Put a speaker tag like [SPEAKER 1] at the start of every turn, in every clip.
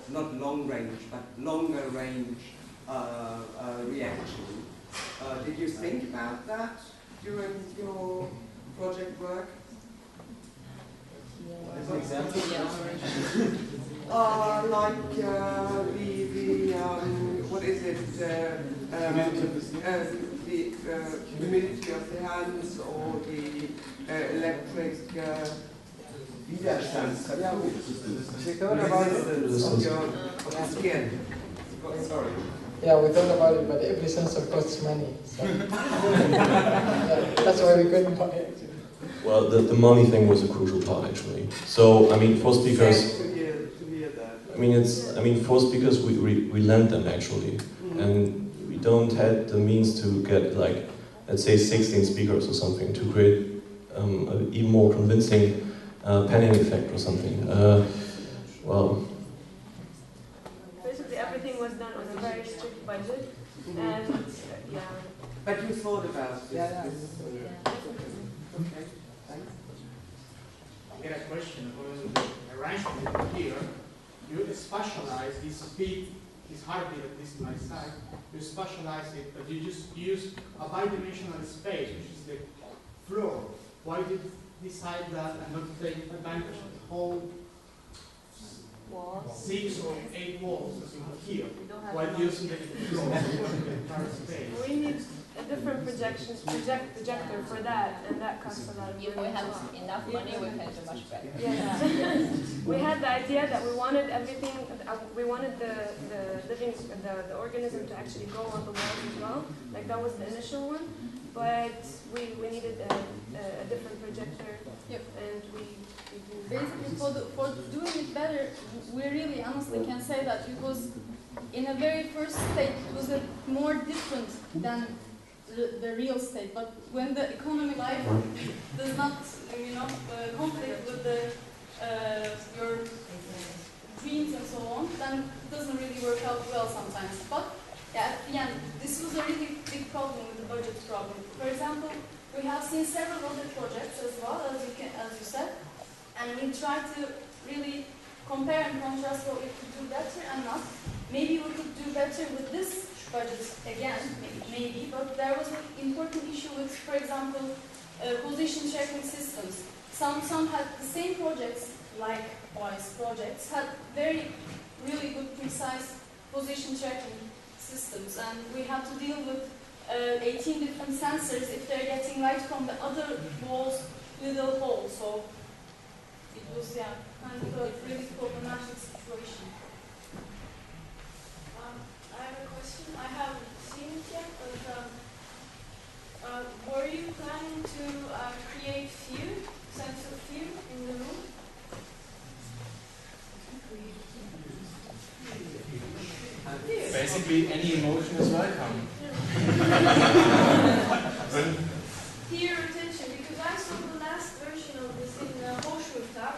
[SPEAKER 1] not long range, but longer range reaction. Did you think about that during your project work?
[SPEAKER 2] As an example?
[SPEAKER 1] Like what is it? The humidity of the hands or the electric Widerstandskraft.
[SPEAKER 3] Yeah, we thought about it.
[SPEAKER 1] Of your skin. Sorry.
[SPEAKER 3] Yeah, we thought about it, but every sensor costs money. So. Yeah, that's why we couldn't buy it.
[SPEAKER 4] Well, the money thing was a crucial part, actually. So, I mean, for speakers, for speakers, we lent them actually, and we don't have the means to get like, let's say, 16 speakers or something to create an even more convincing panning effect or something. Well.
[SPEAKER 5] Basically, everything was done on a very strict budget, and yeah.
[SPEAKER 1] But you thought about this.
[SPEAKER 3] Yeah.
[SPEAKER 1] Okay. Thanks.
[SPEAKER 6] I get a question about the arrangement here. You specialize this speed, this heartbeat, at least on my side. You specialize it, but you just use a bidimensional space, which is the floor. Why did you decide that and not take advantage of the whole 6 or 8 walls as you have here? While using the floor, the entire space.
[SPEAKER 5] We need a different projector for that, and that costs a lot of money.
[SPEAKER 7] If we had enough money, we can do much better.
[SPEAKER 5] Yeah. We had the idea that we wanted everything. We wanted the organism to actually go on the walls as well. Like that was the initial one, but we needed a different projector.
[SPEAKER 8] Yep.
[SPEAKER 5] And we
[SPEAKER 8] basically for doing it better, we really honestly can say that it was in a very first state it was more different than the real state, but when the economic life does not, conflict with your dreams and so on, then it doesn't really work out well sometimes. But yeah, at the end, this was a really big problem with the budget problem. For example, we have seen several other projects as well, as you said, and we try to really compare and contrast what we could do better and not. Maybe we could do better with this budget again, maybe, but there was an important issue with, for example, position tracking systems. Some had the same projects, likewise projects, had really good, precise position tracking systems, and we had to deal with 18 different sensors if they're getting light from the other wall's little hole. So it was, kind of a really problematic situation.
[SPEAKER 9] I have a question. I haven't seen it yet, but were you planning to create sense of fear in the room?
[SPEAKER 10] Basically, any emotion is welcome.
[SPEAKER 9] Fear or tension, because I saw the last version of this in Hochschultag,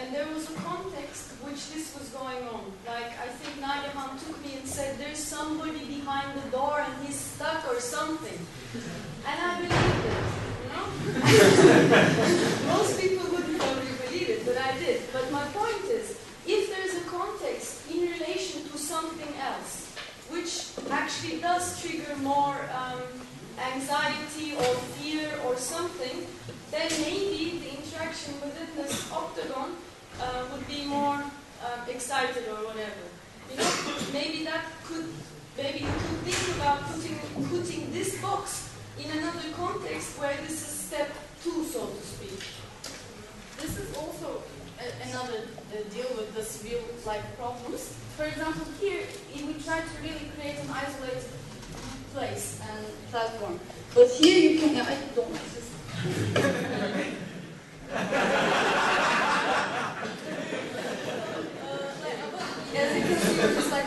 [SPEAKER 9] and there was a context which this was going on. Like, I think nagehan took me and said, there's somebody behind the door and he's stuck or something. And I believed it, Most people wouldn't probably believe it, but I did. But my point is, if there's a context in relation to something else, which actually does trigger more anxiety or fear or something, then maybe the interaction within this octagon would be more excited or whatever. Maybe you could think about putting this box in another context where this is step 2, so to speak.
[SPEAKER 8] This is also another deal with this real life problems. For example, here we try to really create an isolated place and platform. But here you can, I don't like this. As you can see, there's like I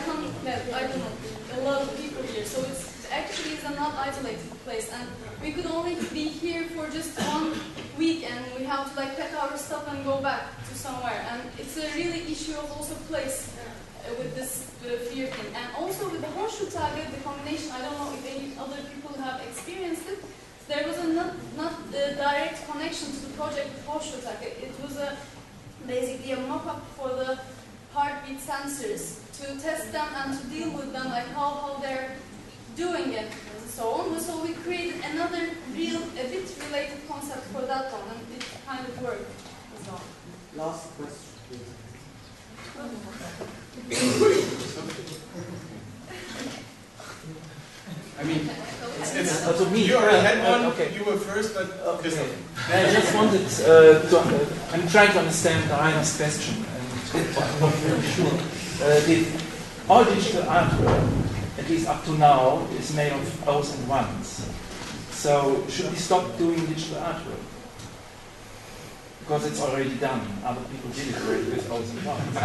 [SPEAKER 8] don't know, a lot of people here. So it's actually is a not isolated place, and we could only be here for just 1 week, and we have to pack our stuff and go back to somewhere. And it's a really issue of also place with this fear thing. And also with the Hochschultag, the combination, I don't know if any other people have experienced it, there was a not direct connection to the project with Hochschultag. It was basically a mock-up for the heartbeat sensors to test them and to deal with them, like how they're doing it and so on. So we created another a bit related concept for that one, and it kind of worked as well.
[SPEAKER 1] Last question, please.
[SPEAKER 10] I mean, it's me. You already had one. Okay. You were first, but
[SPEAKER 2] okay. I just wanted I'm trying to understand Rainer's question, and I'm not really sure. All digital artwork, at least up to now, is made of O's and ones. So should we stop doing digital artwork? Because it's already done. Other people did it already with O's and ones.